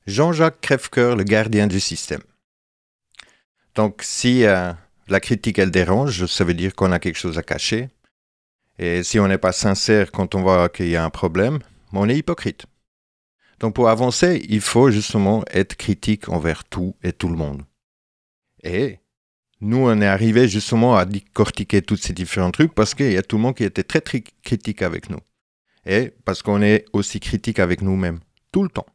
Jean-Jacques Crèvecoeur, le gardien du système. Donc, si la critique, elle dérange, ça veut dire qu'on a quelque chose à cacher. Et si on n'est pas sincère quand on voit qu'il y a un problème, on est hypocrite. Donc, pour avancer, il faut justement être critique envers tout et tout le monde. Et nous, on est arrivé justement à décortiquer tous ces différents trucs parce qu'il y a tout le monde qui était très, très critique avec nous. Et parce qu'on est aussi critique avec nous-mêmes, tout le temps.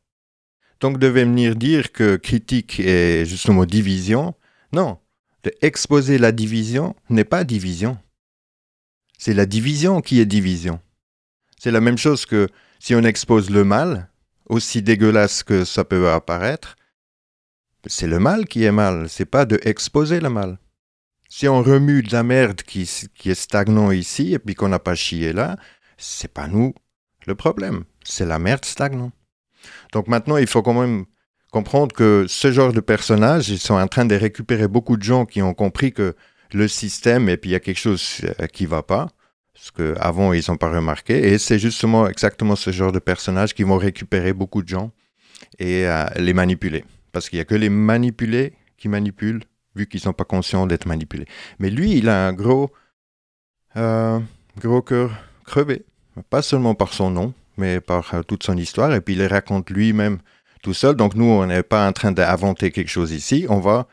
Donc, de venir dire que critique est justement division, non. De exposer la division n'est pas division. C'est la division qui est division. C'est la même chose que si on expose le mal, aussi dégueulasse que ça peut apparaître, c'est le mal qui est mal, c'est pas de exposer le mal. Si on remue de la merde qui est stagnant ici et puis qu'on n'a pas chié là, c'est pas nous le problème, c'est la merde stagnante. Donc maintenant, il faut quand même comprendre que ce genre de personnages, ils sont en train de récupérer beaucoup de gens qui ont compris que le système, et puis il y a quelque chose qui ne va pas, parce qu'avant, ils n'ont pas remarqué. Et c'est justement exactement ce genre de personnages qui vont récupérer beaucoup de gens et les manipuler. Parce qu'il n'y a que les manipulés qui manipulent, vu qu'ils ne sont pas conscients d'être manipulés. Mais lui, il a un gros cœur crevé. Pas seulement par son nom, mais par toute son histoire. Et puis il les raconte lui-même tout seul. Donc nous, on n'est pas en train d'inventer quelque chose ici. On va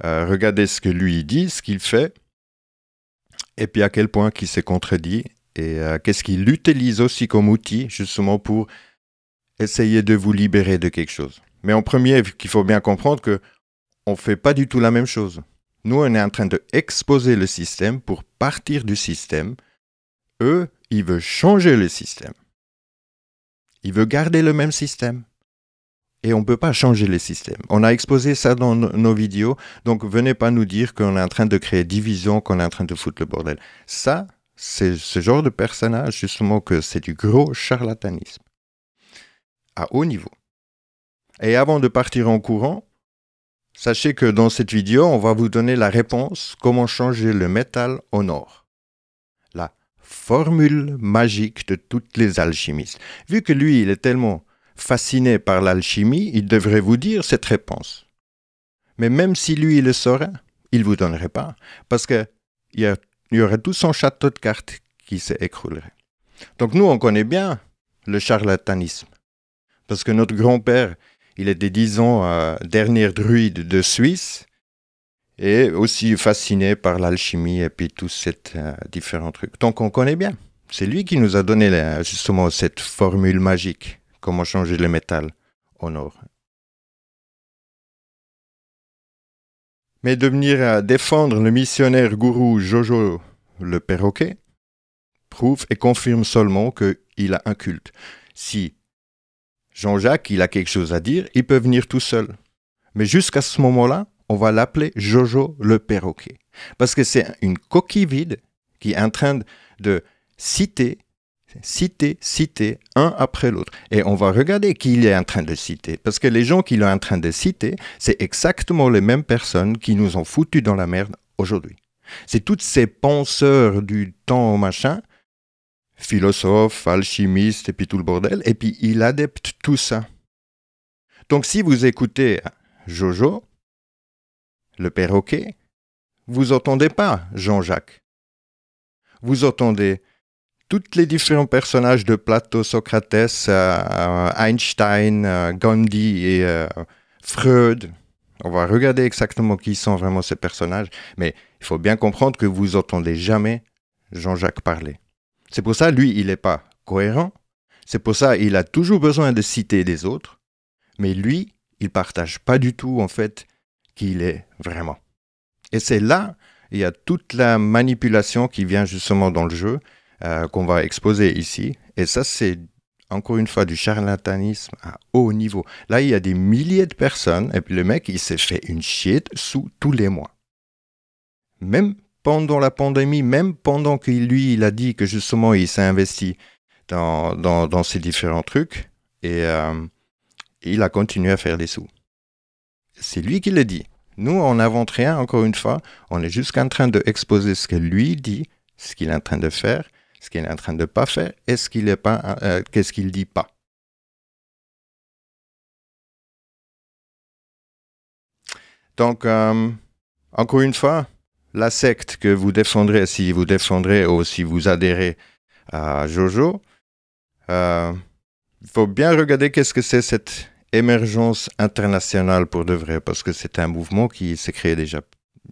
regarder ce que lui dit, ce qu'il fait, et puis à quel point il s'est contredit, et qu'est-ce qu'il utilise aussi comme outil, justement pour essayer de vous libérer de quelque chose. Mais en premier, il faut bien comprendre qu'on ne fait pas du tout la même chose. Nous, on est en train d'exposer le système pour partir du système. Eux, ils veulent changer le système. Ils veulent garder le même système. Et on ne peut pas changer le système. On a exposé ça dans nos vidéos, donc venez pas nous dire qu'on est en train de créer division, qu'on est en train de foutre le bordel. Ça, c'est ce genre de personnage, justement, que c'est du gros charlatanisme. À haut niveau. Et avant de partir en courant, sachez que dans cette vidéo, on va vous donner la réponse comment changer le métal en or. La formule magique de toutes les alchimistes. Vu que lui, il est tellement fasciné par l'alchimie, il devrait vous dire cette réponse. Mais même si lui, il le saurait, il ne vous donnerait pas, parce qu'il y aurait tout son château de cartes qui s'écroulerait. Donc nous, on connaît bien le charlatanisme, parce que notre grand-père, il était, disons, dernier druide de Suisse, et aussi fasciné par l'alchimie et puis tous ces différents trucs. Donc on connaît bien. C'est lui qui nous a donné justement cette formule magique. Comment changer le métal en or. Mais de venir défendre le missionnaire gourou Jojo le perroquet prouve et confirme seulement qu'il a un culte. Si Jean-Jacques il a quelque chose à dire, il peut venir tout seul. Mais jusqu'à ce moment-là, on va l'appeler Jojo le perroquet. Parce que c'est une coquille vide qui est en train de citer, un après l'autre. Et on va regarder qui il est en train de citer. Parce que les gens qu'il est en train de citer, c'est exactement les mêmes personnes qui nous ont foutus dans la merde aujourd'hui. C'est toutes ces penseurs du temps machin, philosophes, alchimistes et puis tout le bordel. Et puis il adepte tout ça. Donc si vous écoutez Jojo, le perroquet, vous n'entendez pas Jean-Jacques. Vous entendez tous les différents personnages de Platon, Socrates, Einstein, Gandhi et Freud. On va regarder exactement qui sont vraiment ces personnages. Mais il faut bien comprendre que vous n'entendez jamais Jean-Jacques parler. C'est pour ça, lui, il n'est pas cohérent. C'est pour ça, il a toujours besoin de citer des autres. Mais lui, il ne partage pas du tout, en fait, qui il est vraiment. Et c'est là, il y a toute la manipulation qui vient justement dans le jeu, qu'on va exposer ici. Et ça, c'est encore une fois du charlatanisme à haut niveau. Là, il y a des milliers de personnes, et puis le mec, il s'est fait une shit sous tous les mois. Même pendant la pandémie, même pendant que lui, il a dit que justement, il s'est investi dans ces différents trucs, et il a continué à faire des sous. C'est lui qui le dit. Nous, on n'invente rien, encore une fois. On est juste en train d'exposer ce que lui dit, ce qu'il est en train de faire, ce qu'il est en train de ne pas faire, et qu'est-ce qu'il ne dit pas. Donc, encore une fois, la secte que vous défendrez, si vous défendrez ou si vous adhérez à Jojo, il faut bien regarder qu'est-ce que c'est cette émergence internationale pour de vrai, parce que c'est un mouvement qui s'est créé déjà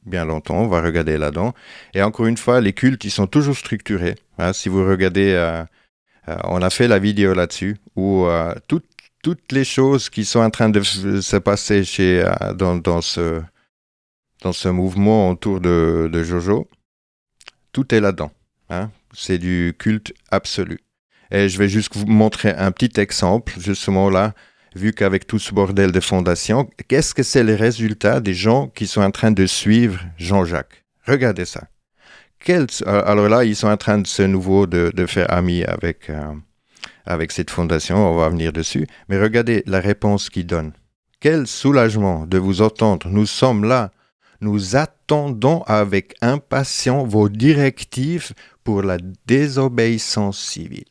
bien longtemps, on va regarder là-dedans. Et encore une fois, les cultes, ils sont toujours structurés. Hein, si vous regardez, on a fait la vidéo là-dessus, où toutes les choses qui sont en train de se passer dans ce mouvement autour de Jojo, tout est là-dedans. Hein, c'est du culte absolu. Et je vais juste vous montrer un petit exemple, justement là, vu qu'avec tout ce bordel de fondation, qu'est-ce que c'est le résultat des gens qui sont en train de suivre Jean-Jacques? Regardez ça. Alors là, ils sont en train de faire ami avec cette fondation, on va venir dessus. Mais regardez la réponse qu'ils donnent. Quel soulagement de vous entendre. Nous sommes là. Nous attendons avec impatience vos directives pour la désobéissance civile.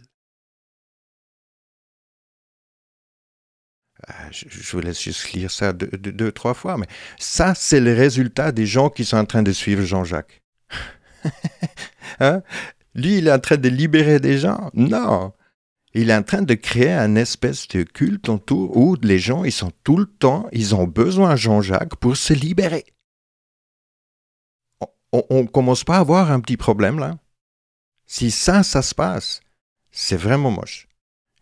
Je vous laisse juste lire ça deux, trois fois, mais ça, c'est le résultat des gens qui sont en train de suivre Jean-Jacques. Hein? Lui, il est en train de libérer des gens? Non. Il est en train de créer un espèce de culte autour où les gens, ils sont tout le temps, ils ont besoin de Jean-Jacques pour se libérer. On commence pas à avoir un petit problème, là? Si ça se passe, c'est vraiment moche.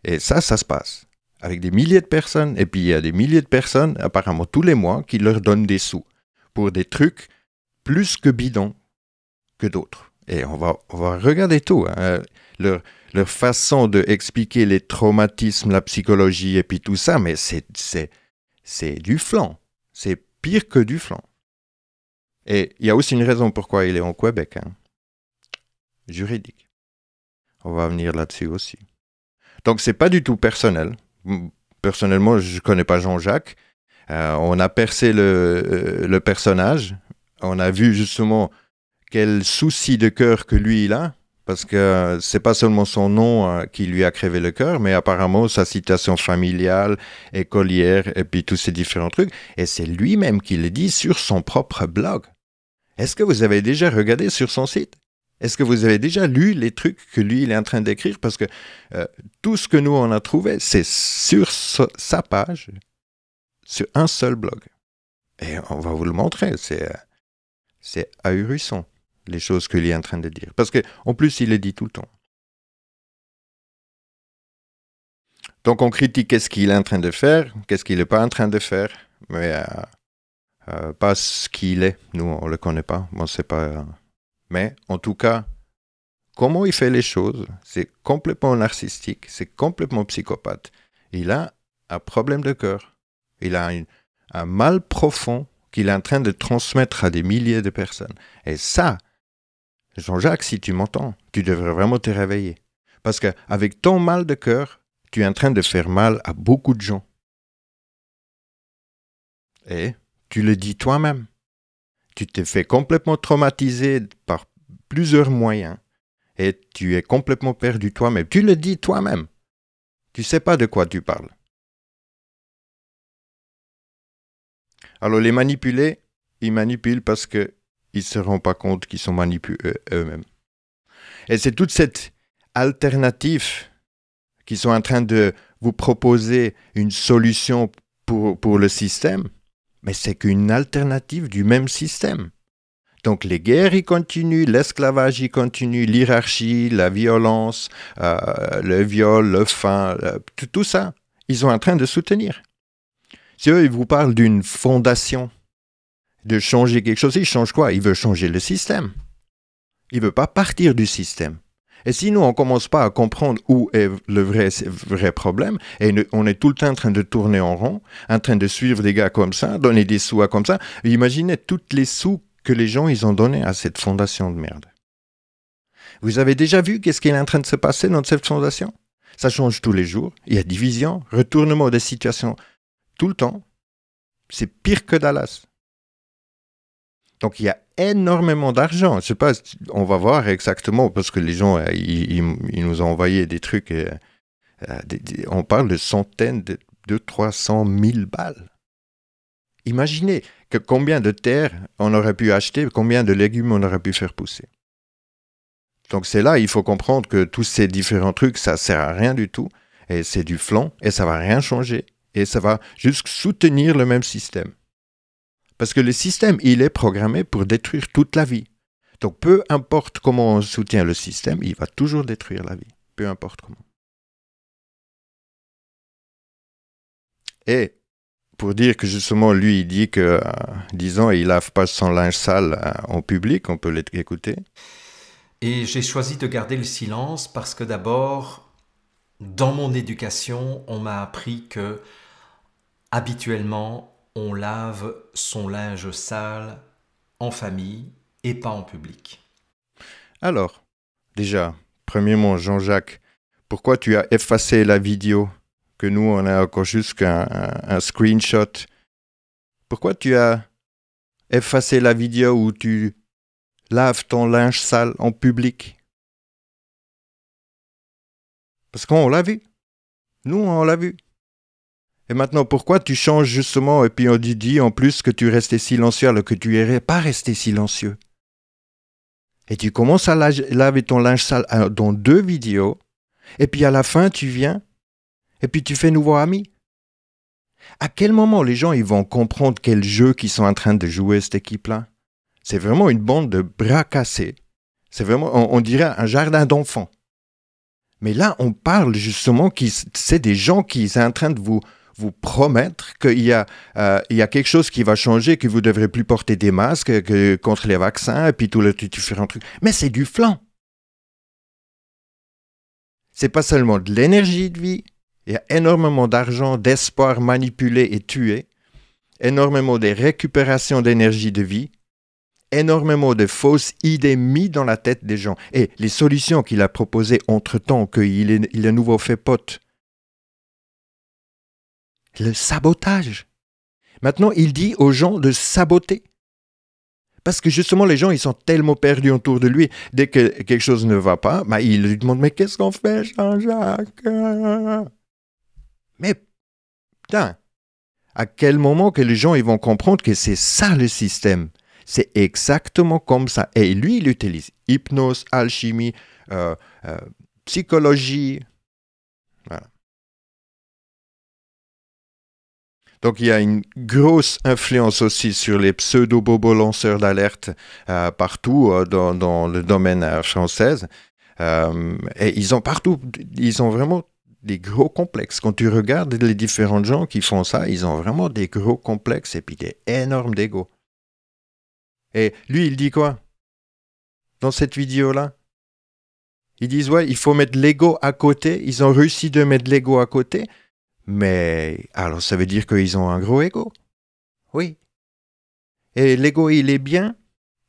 Et ça se passe. Avec des milliers de personnes, et puis il y a des milliers de personnes, apparemment tous les mois, qui leur donnent des sous pour des trucs plus que bidons que d'autres. Et on va regarder tout. Hein. Leur façon d'expliquer les traumatismes, la psychologie et puis tout ça, mais c'est du flan. C'est pire que du flan. Et il y a aussi une raison pourquoi il est en Québec. Hein. Juridique. On va venir là-dessus aussi. Donc, c'est pas du tout personnel. Personnellement, je ne connais pas Jean-Jacques. On a percé le personnage. On a vu justement quel souci de cœur que lui, il a. Parce que c'est pas seulement son nom qui lui a crevé le cœur, mais apparemment sa situation familiale, écolière, et puis tous ces différents trucs. Et c'est lui-même qui le dit sur son propre blog. Est-ce que vous avez déjà regardé sur son site? Est-ce que vous avez déjà lu les trucs que lui, il est en train d'écrire? Parce que tout ce que nous, on a trouvé, c'est sur sa page, sur un seul blog. Et on va vous le montrer. C'est ahurissant, les choses qu'il est en train de dire. Parce qu'en plus, il le dit tout le temps. Donc, on critique qu'est-ce qu'il est en train de faire, qu'est-ce qu'il n'est pas en train de faire, mais pas ce qu'il est. Nous, on ne le connaît pas. Moi, c'est pas... Mais en tout cas, comment il fait les choses, c'est complètement narcissique, c'est complètement psychopathe. Il a un problème de cœur. Il a un mal profond qu'il est en train de transmettre à des milliers de personnes. Et ça, Jean-Jacques, si tu m'entends, tu devrais vraiment te réveiller. Parce qu'avec ton mal de cœur, tu es en train de faire mal à beaucoup de gens. Et tu le dis toi-même. Tu t'es fait complètement traumatiser par plusieurs moyens et tu es complètement perdu toi-même. Tu le dis toi-même. Tu ne sais pas de quoi tu parles. Alors les manipulés, ils manipulent parce qu'ils ne se rendent pas compte qu'ils sont manipulés eux-mêmes. Et c'est toute cette alternative qui sont en train de vous proposer une solution pour le système, mais c'est qu'une alternative du même système. Donc les guerres, ils continuent, l'esclavage, il continue, l'hierarchie, la violence, le viol, le faim, tout ça, ils sont en train de soutenir. Si eux, ils vous parlent d'une fondation, de changer quelque chose, ils changent quoi? Ils veulent changer le système. Ils ne veulent pas partir du système. Et si nous, on ne commence pas à comprendre où est le vrai problème, et on est tout le temps en train de tourner en rond, en train de suivre des gars comme ça, donner des sous à comme ça, imaginez toutes les sous que les gens ils ont donné à cette fondation de merde. Vous avez déjà vu qu'est-ce qui est en train de se passer dans cette fondation? Ça change tous les jours. Il y a division, retournement des situations tout le temps. C'est pire que Dallas. Donc il y a énormément d'argent. Je sais pas, on va voir exactement parce que les gens ils nous ont envoyé des trucs. On parle de centaines de 300 000 balles. Imaginez combien de terre on aurait pu acheter, combien de légumes on aurait pu faire pousser. Donc c'est là, il faut comprendre que tous ces différents trucs, ça ne sert à rien du tout, et c'est du flan, et ça ne va rien changer, et ça va juste soutenir le même système. Parce que le système, il est programmé pour détruire toute la vie. Donc peu importe comment on soutient le système, il va toujours détruire la vie, peu importe comment. Et pour dire que justement, lui, il dit que, disons, il lave pas son linge sale en public, on peut l'écouter. Et j'ai choisi de garder le silence parce que d'abord, dans mon éducation, on m'a appris que habituellement, on lave son linge sale en famille et pas en public. Alors, déjà, premièrement, Jean-Jacques, pourquoi tu as effacé la vidéo que nous, on a encore juste un screenshot? Pourquoi tu as effacé la vidéo où tu laves ton linge sale en public? Parce qu'on l'a vu. Nous, on l'a vu. Et maintenant, pourquoi tu changes justement et puis on dit en plus que tu restais silencieux alors que tu n'es pas resté silencieux? Et tu commences à laver ton linge sale dans 2 vidéos et puis à la fin, tu viens et puis tu fais nouveau ami. À quel moment les gens ils vont comprendre quel jeu qu'ils sont en train de jouer cette équipe-là? C'est vraiment une bande de bras cassés. C'est vraiment, on dirait un jardin d'enfants. Mais là, on parle justement que c'est des gens qui sont en train de vous promettre qu'il y a quelque chose qui va changer, que vous ne devrez plus porter des masques contre les vaccins et puis tous les différents trucs. Mais c'est du flan. C'est pas seulement de l'énergie de vie. Il y a énormément d'argent, d'espoir manipulé et tué, énormément de récupération d'énergie de vie, énormément de fausses idées mises dans la tête des gens. Et les solutions qu'il a proposées entre-temps, qu'il est à nouveau fait pote. Le sabotage. Maintenant, il dit aux gens de saboter. Parce que justement, les gens, ils sont tellement perdus autour de lui. Dès que quelque chose ne va pas, il lui demande « Mais qu'est-ce qu'on fait, Jean-Jacques ?» Mais, putain, à quel moment que les gens ils vont comprendre que c'est ça le système? C'est exactement comme ça. Et lui, il utilise hypnose, alchimie, psychologie. Voilà. Donc, il y a une grosse influence aussi sur les pseudo-bobos lanceurs d'alerte partout dans le domaine français. Et ils ont partout, ils ont vraiment des gros complexes. Quand tu regardes les différents gens qui font ça, ils ont vraiment des gros complexes et puis des énormes d'ego. Et lui, il dit quoi dans cette vidéo-là? Ils disent, ouais, il faut mettre l'ego à côté. Ils ont réussi de mettre l'ego à côté. Mais alors, ça veut dire qu'ils ont un gros ego. Oui. Et l'ego, il est bien,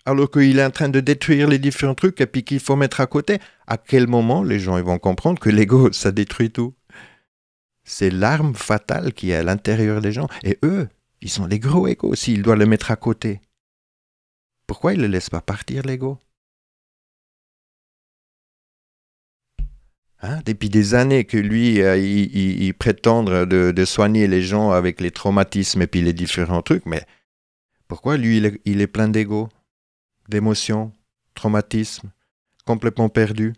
alors qu'il est en train de détruire les différents trucs et puis qu'il faut mettre à côté. À quel moment les gens ils vont comprendre que l'ego, ça détruit tout? C'est l'arme fatale qui est à l'intérieur des gens. Et eux, ils ont des gros égos s'ils doivent le mettre à côté. Pourquoi ils ne le laissent pas partir, l'ego? Depuis des années que lui, il prétend de soigner les gens avec les traumatismes et puis les différents trucs, mais pourquoi lui, il est plein d'ego, d'émotions, traumatismes, complètement perdu?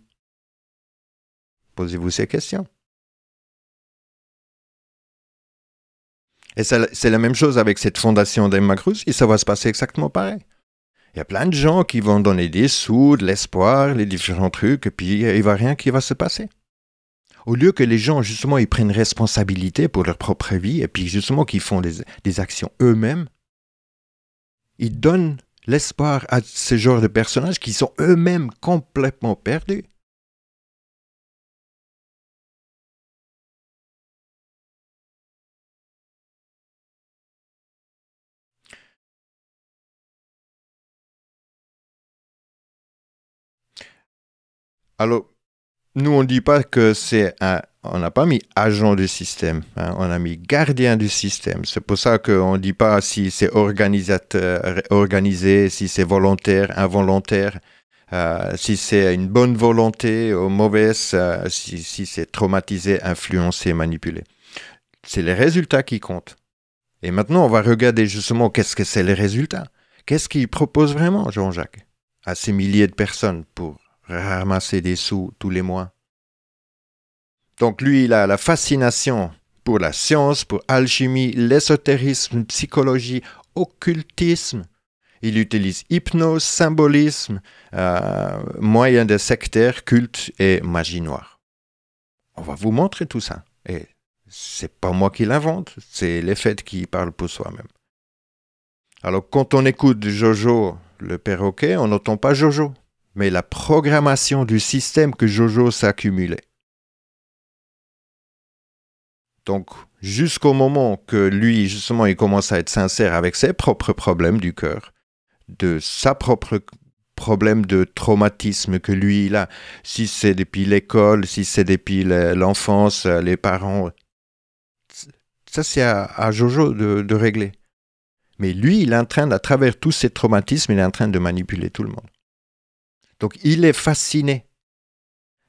Posez-vous ces questions. Et c'est la même chose avec cette fondation d'Emma Cruz, et ça va se passer exactement pareil. Il y a plein de gens qui vont donner des sous, de l'espoir, les différents trucs, et puis il n'y a rien qui va se passer. Au lieu que les gens, justement, ils prennent responsabilité pour leur propre vie, et puis justement qu'ils font des actions eux-mêmes, ils donnent l'espoir à ce genre de personnages qui sont eux-mêmes complètement perdus. Alors, nous, on ne dit pas que c'est on n'a pas mis agent du système, on a mis gardien du système. C'est pour ça qu'on ne dit pas si c'est organisé, si c'est volontaire, involontaire, si c'est une bonne volonté ou mauvaise, si c'est traumatisé, influencé, manipulé. C'est les résultats qui comptent. Et maintenant, on va regarder justement qu'est-ce que c'est les résultats. Qu'est-ce qu'il propose vraiment, Jean-Jacques, à ces milliers de personnes pour ramasser des sous tous les mois. Donc lui, il a la fascination pour la science, pour l'alchimie, l'ésotérisme, psychologie, occultisme. Il utilise hypnose, symbolisme, moyens de sectaires, culte et magie noire. On va vous montrer tout ça. Et c'est pas moi qui l'invente, c'est les faits qui parlent pour soi-même. Alors quand on écoute Jojo, le perroquet, on n'entend pas Jojo, mais la programmation du système que Jojo s'est accumulé. Donc, jusqu'au moment que lui, justement, il commence à être sincère avec ses propres problèmes du cœur, de sa propre problème de traumatisme que lui, il a, si c'est depuis l'école, si c'est depuis l'enfance, les parents, ça c'est à Jojo de régler. Mais lui, il est en train, à travers tous ces traumatismes, il est en train de manipuler tout le monde. Donc, il est fasciné.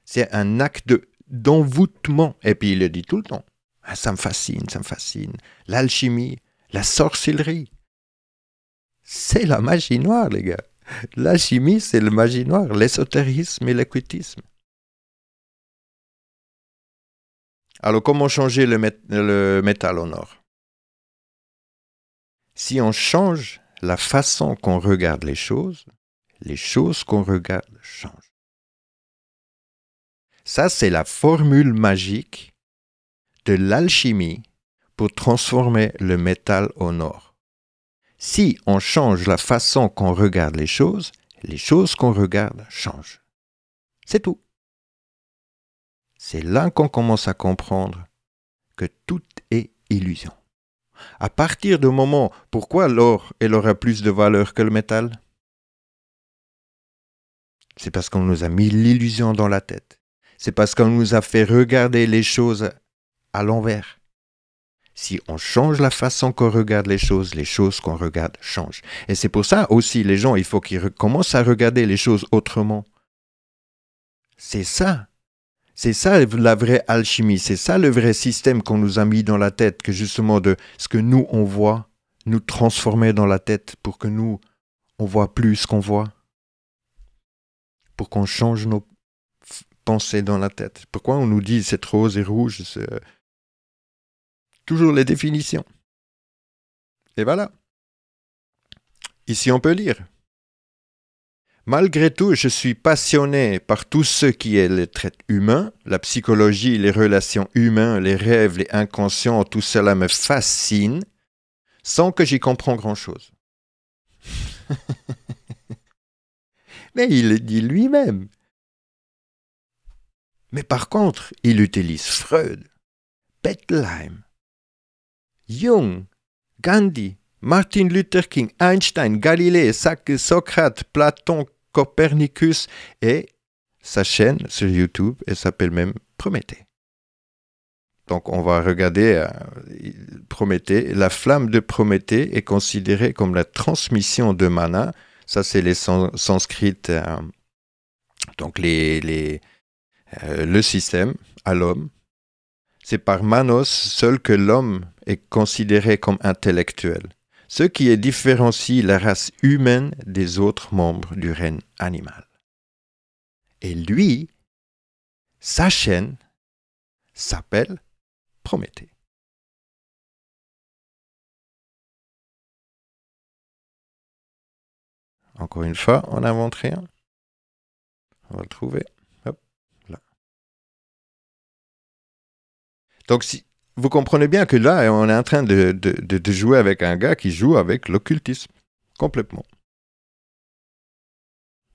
C'est un acte d'envoûtement. Et puis, il le dit tout le temps. Ah, ça me fascine, ça me fascine. L'alchimie, la sorcellerie. C'est la magie noire, les gars. L'alchimie, c'est la magie noire, l'ésotérisme et l'occultisme. Alors, comment changer le métal en or? Si on change la façon qu'on regarde les choses qu'on regarde changent. Ça, c'est la formule magique de l'alchimie pour transformer le métal en or. Si on change la façon qu'on regarde les choses qu'on regarde changent. C'est tout. C'est là qu'on commence à comprendre que tout est illusion. À partir du moment, pourquoi l'or aura plus de valeur que le métal? C'est parce qu'on nous a mis l'illusion dans la tête. C'est parce qu'on nous a fait regarder les choses à l'envers. Si on change la façon qu'on regarde les choses qu'on regarde changent. Et c'est pour ça aussi, les gens, il faut qu'ils commencent à regarder les choses autrement. C'est ça la vraie alchimie. C'est ça le vrai système qu'on nous a mis dans la tête, que justement de ce que nous, on voit, nous transformer dans la tête pour que nous, on voit plus ce qu'on voit. Pour qu'on change nos pensées dans la tête. Pourquoi on nous dit c'est rose et rouge? C'est toujours les définitions. Et voilà. Ici, on peut lire. Malgré tout, je suis passionné par tout ce qui est le trait humain, la psychologie, les relations humaines, les rêves, les inconscients, tout cela me fascine, sans que j'y comprenne grand-chose. Mais il le dit lui-même. Mais par contre, il utilise Freud, Bettelheim, Jung, Gandhi, Martin Luther King, Einstein, Galilée, Socrate, Platon, Copernicus et sa chaîne sur YouTube, elle s'appelle même Prométhée. Donc on va regarder Prométhée. La flamme de Prométhée est considérée comme la transmission de mana. Ça c'est les sanskrits, donc le système à l'homme. C'est par Manos seul que l'homme est considéré comme intellectuel, ce qui différencie la race humaine des autres membres du règne animal. Et lui, sa chaîne s'appelle Prométhée. Encore une fois, on n'invente rien. On va le trouver. Hop, là. Donc, si vous comprenez bien que là, on est en train de jouer avec un gars qui joue avec l'occultisme. Complètement.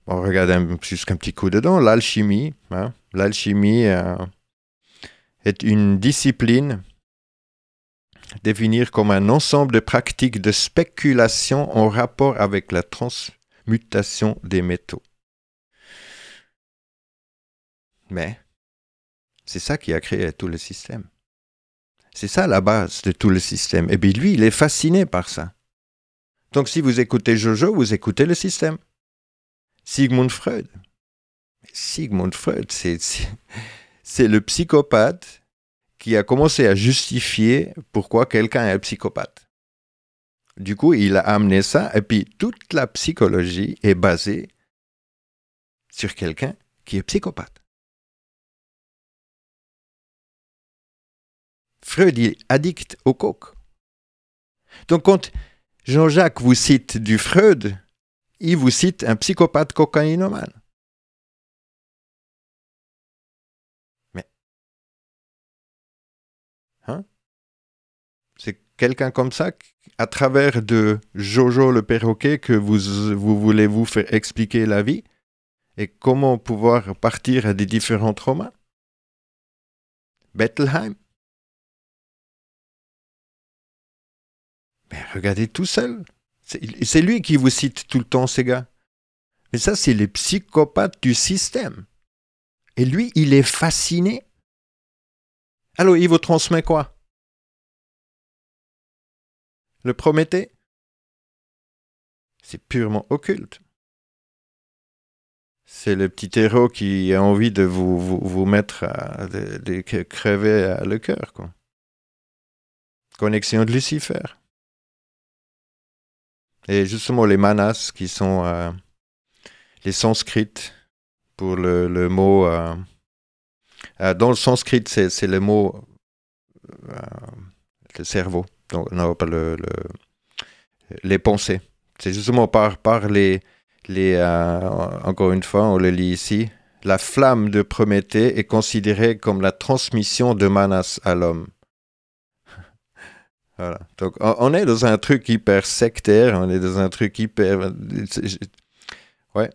On regarde juste un petit coup dedans. L'alchimie. Hein. L'alchimie est une discipline définie comme un ensemble de pratiques de spéculation en rapport avec la transmutation des métaux. Mais c'est ça qui a créé tout le système. C'est ça la base de tout le système. Et bien lui, il est fasciné par ça. Donc si vous écoutez Jojo, vous écoutez le système. Sigmund Freud. Sigmund Freud, c'est le psychopathe qui a commencé à justifier pourquoi quelqu'un est psychopathe. Du coup, il a amené ça, et puis toute la psychologie est basée sur quelqu'un qui est psychopathe. Freud est addict au coke. Donc quand Jean-Jacques vous cite du Freud, il vous cite un psychopathe cocaïnomane. Mais, hein? C'est quelqu'un comme ça, à travers de Jojo le perroquet, que vous voulez vous faire expliquer la vie et comment pouvoir partir à des différents traumas. Bettelheim. Mais regardez tout seul. C'est lui qui vous cite tout le temps, ces gars. Mais ça, c'est les psychopathes du système. Et lui, il est fasciné. Alors, il vous transmet quoi? Le Prométhée? C'est purement occulte. C'est le petit héros qui a envie de vous mettre de crever le cœur, quoi. Connexion de Lucifer. Et justement, les manas, qui sont les sanscrits pour le mot... dans le sanskrit, c'est le mot le cerveau. Donc, non, pas les pensées. C'est justement par encore une fois, on le lit ici, la flamme de Prométhée est considérée comme la transmission de Manas à l'homme. Voilà. Donc, on est dans un truc hyper sectaire, on est dans un truc hyper... Ouais.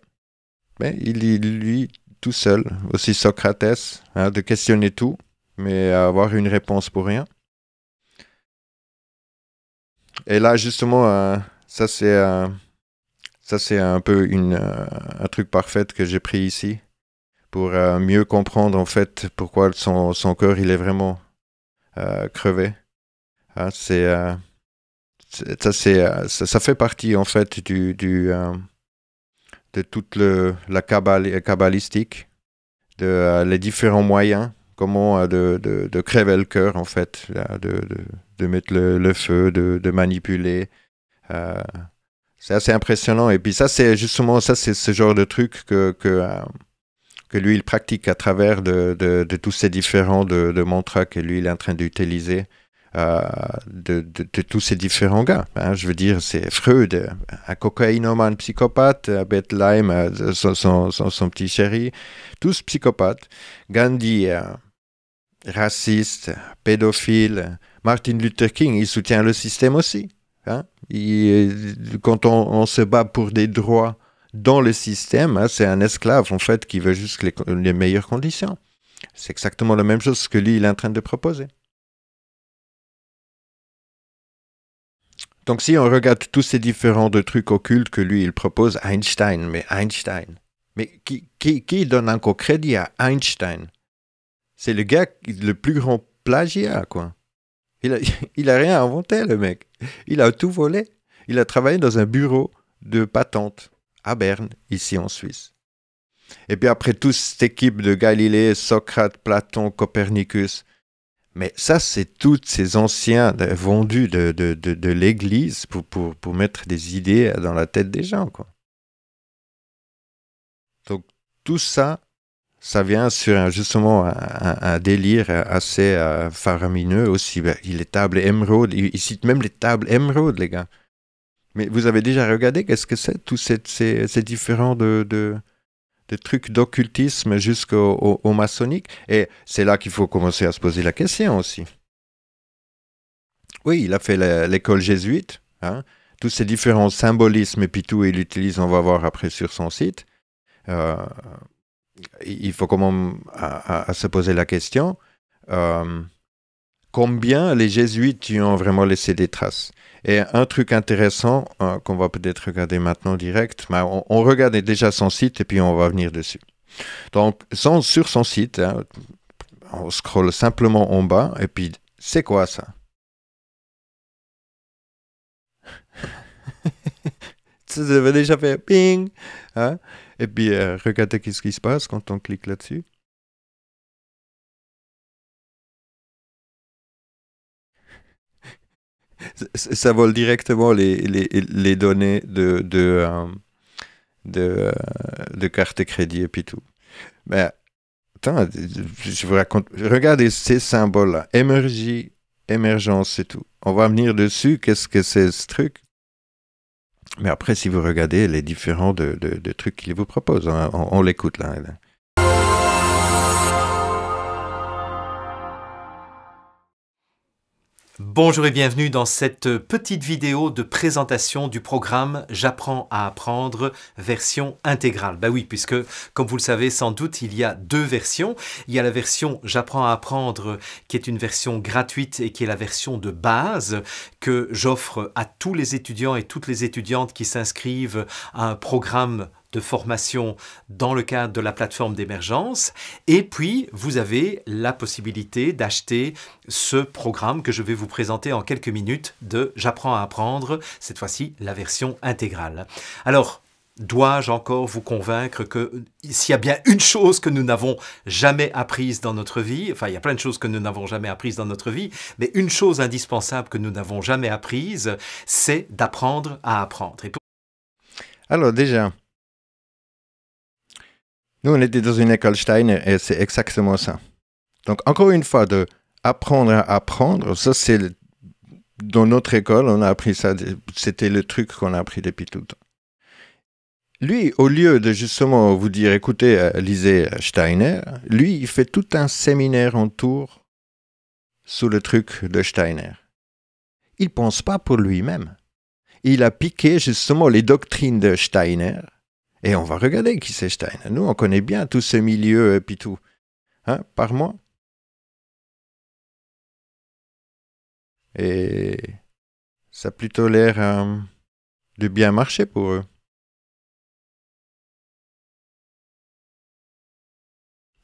Mais lui, tout seul, aussi Socrates, hein, de questionner tout, mais avoir une réponse pour rien. Et là, justement, ça c'est un peu un truc parfait que j'ai pris ici pour mieux comprendre en fait pourquoi son cœur il est vraiment crevé. Hein, ça fait partie en fait de toute la kabbalistique, de les différents moyens, comment de crever le cœur en fait, de mettre le feu, de manipuler. C'est assez impressionnant. Et puis ça, c'est justement c'est ce genre de truc que lui, il pratique à travers de tous ces différents de mantras que lui, il est en train d'utiliser, de tous ces différents gars. Hein. Je veux dire, c'est Freud, un cocaïnomane psychopathe, Bettelheim, son petit chéri, tous psychopathes. Gandhi, raciste, pédophile. Martin Luther King, il soutient le système aussi. Hein? Quand on se bat pour des droits dans le système, hein, c'est un esclave en fait qui veut juste les meilleures conditions. C'est exactement la même chose que lui il est en train de proposer. Donc si on regarde tous ces différents trucs occultes que lui il propose, Einstein, mais qui donne encore crédit à Einstein? C'est le gars le plus grand plagiat, quoi. Il a rien inventé, le mec. Il a tout volé. Il a travaillé dans un bureau de patente à Berne, ici en Suisse. Et puis après, toute cette équipe de Galilée, Socrate, Platon, Copernicus. Mais ça, c'est tous ces anciens vendus de l'Église pour mettre des idées dans la tête des gens, quoi. Donc, tout ça, ça vient sur justement un délire assez faramineux aussi. Les tables émeraudes, ils citent même les tables émeraudes, les gars. Mais vous avez déjà regardé qu'est-ce que c'est, tous ces différents de trucs d'occultisme jusqu'au maçonnique? Et c'est là qu'il faut commencer à se poser la question aussi. Oui, il a fait l'école jésuite, hein, tous ces différents symbolismes et puis tout, il utilise, on va voir après sur son site. Il faut commencer à se poser la question, combien les jésuites y ont vraiment laissé des traces. Et un truc intéressant qu'on va peut-être regarder maintenant direct, mais on regarde déjà son site et puis on va venir dessus. Donc, sur son site, hein, on scrolle simplement en bas et puis c'est quoi ça? Ça avait déjà fait ping, hein? Et puis regardez qu'est-ce qui se passe quand on clique là-dessus. Ça vole directement les données de carte de crédit et puis tout. Mais attends, je vous raconte. Regardez ces symboles-là. Énergie, émergence et tout. On va venir dessus. Qu'est-ce que c'est ce truc? Mais après, si vous regardez les différents de trucs qu'il vous propose, hein, on l'écoute là. Bonjour et bienvenue dans cette petite vidéo de présentation du programme J'apprends à apprendre version intégrale. Bah oui, puisque comme vous le savez sans doute, il y a deux versions. Il y a la version J'apprends à apprendre qui est une version gratuite et qui est la version de base que j'offre à tous les étudiants et toutes les étudiantes qui s'inscrivent à un programme de formation dans le cadre de la plateforme d'émergence. Et puis, vous avez la possibilité d'acheter ce programme que je vais vous présenter en quelques minutes de J'apprends à apprendre, cette fois-ci la version intégrale. Alors, dois-je encore vous convaincre que s'il y a bien une chose que nous n'avons jamais apprise dans notre vie, enfin il y a plein de choses que nous n'avons jamais apprises dans notre vie, mais une chose indispensable que nous n'avons jamais apprise, c'est d'apprendre à apprendre. Alors déjà, nous, on était dans une école Steiner et c'est exactement ça. Donc, encore une fois, de apprendre à apprendre, ça, c'est dans notre école, on a appris ça. C'était le truc qu'on a appris depuis tout le temps. Lui, au lieu de justement vous dire, écoutez, lisez Steiner, lui, il fait tout un séminaire en tour sous le truc de Steiner. Il ne pense pas pour lui-même. Il a piqué justement les doctrines de Steiner. Et on va regarder qui c'est Steiner. Nous, on connaît bien tout ce milieu et puis tout. Hein, par mois. Et ça a plutôt l'air de bien marcher pour eux.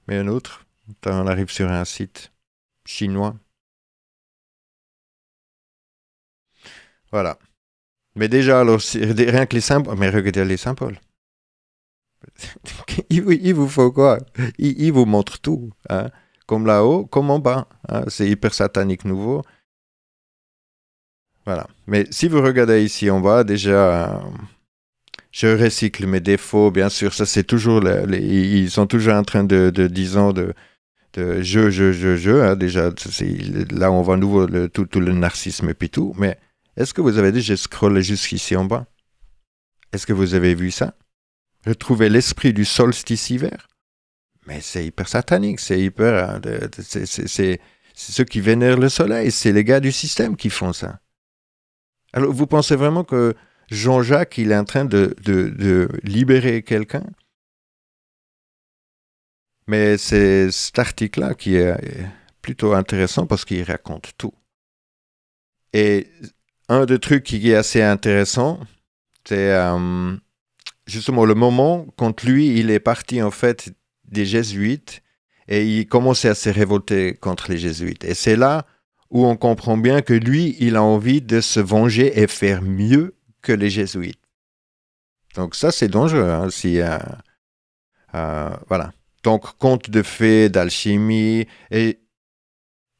Mais un autre, on arrive sur un site chinois. Voilà. Mais déjà, alors, rien que les symboles. Mais regardez les symboles. Il vous faut quoi? Il vous montre tout, hein? Comme là-haut, comme en bas, hein? C'est hyper satanique nouveau. Voilà. Mais si vous regardez ici en bas, déjà, je recycle mes défauts, bien sûr. Ça, c'est toujours, ils sont toujours en train disons, de je, hein? Déjà, là, on voit nouveau tout le narcissisme et puis tout. Mais est-ce que vous avez déjà scrollé jusqu'ici en bas? Est-ce que vous avez vu ça? Retrouver l'esprit du solstice hiver. Mais c'est hyper satanique, c'est hyper... c'est ceux qui vénèrent le soleil, c'est les gars du système qui font ça. Alors, vous pensez vraiment que Jean-Jacques, il est en train de libérer quelqu'un? Mais c'est cet article-là qui est plutôt intéressant parce qu'il raconte tout. Et un des trucs qui est assez intéressant, c'est... justement, le moment quand lui, il est parti en fait des jésuites et il commençait à se révolter contre les jésuites. Et c'est là où on comprend bien que lui, il a envie de se venger et faire mieux que les jésuites. Donc ça, c'est dangereux. Hein, voilà. Donc, conte de fées, d'alchimie. Et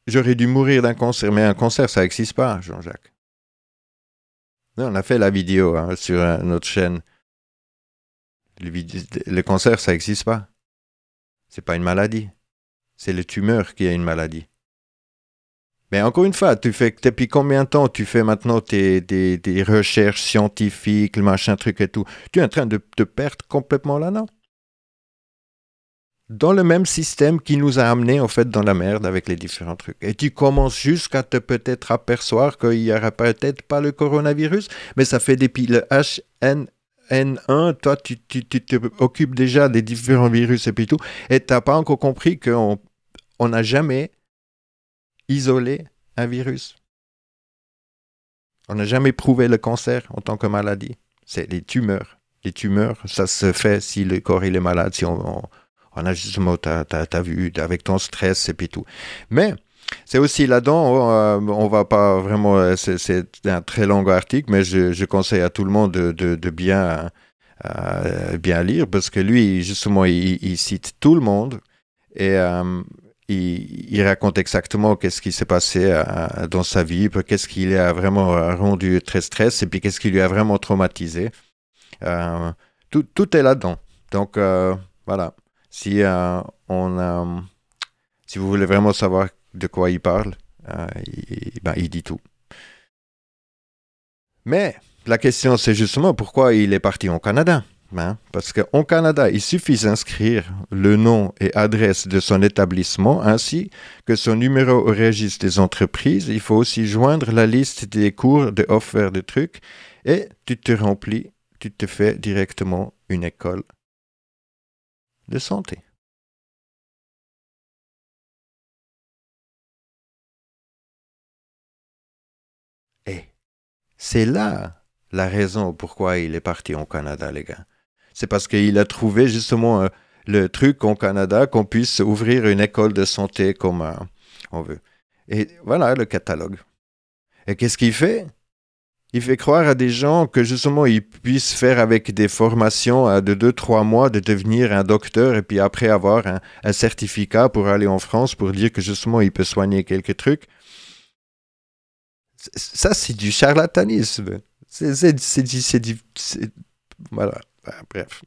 j'aurais dû mourir d'un cancer, mais un cancer, ça n'existe pas, Jean-Jacques. On a fait la vidéo hein, sur notre chaîne. Le cancer, ça n'existe pas. C'est pas une maladie. C'est le tumeur qui a une maladie. Mais encore une fois, depuis combien de temps tu fais maintenant des recherches scientifiques, le machin truc et tout? Tu es en train de te perdre complètement là-dedans. Dans le même système qui nous a amenés en fait dans la merde avec les différents trucs. Et tu commences jusqu'à te peut-être apercevoir qu'il n'y aura peut-être pas le coronavirus, mais ça fait depuis le N1, toi, tu te occupes déjà des différents virus et puis tout, et tu n'as pas encore compris qu'on n'a jamais isolé un virus. On n'a jamais prouvé le cancer en tant que maladie. C'est les tumeurs. Les tumeurs, ça se fait si le corps il est malade, si on a justement, t'as vu, avec ton stress et puis tout. Mais c'est aussi là-dedans, on va pas vraiment, c'est un très long article, mais je conseille à tout le monde de bien lire, parce que lui, justement, il cite tout le monde et il raconte exactement qu'est-ce qui s'est passé dans sa vie, qu'est-ce qui l'a vraiment rendu très stress et puis qu'est-ce qui lui a vraiment traumatisé. Tout est là-dedans. Donc, voilà. Si, si vous voulez vraiment savoir de quoi il parle, il dit tout. Mais la question, c'est justement pourquoi il est parti au Canada. Parce qu'au Canada, il suffit d'inscrire le nom et adresse de son établissement ainsi que son numéro au registre des entreprises. Il faut aussi joindre la liste des cours de offerts de trucs et tu te fais directement une école de santé. Et c'est là la raison pourquoi il est parti au Canada, les gars. C'est parce qu'il a trouvé justement le truc au Canada qu'on puisse ouvrir une école de santé comme on veut. Et voilà le catalogue. Et qu'est-ce qu'il fait? Il fait croire à des gens que justement ils puissent faire avec des formations de 2-3 mois de devenir un docteur et puis après avoir un certificat pour aller en France pour dire que justement il peut soigner quelques trucs. Ça, c'est du charlatanisme. Voilà. Bref.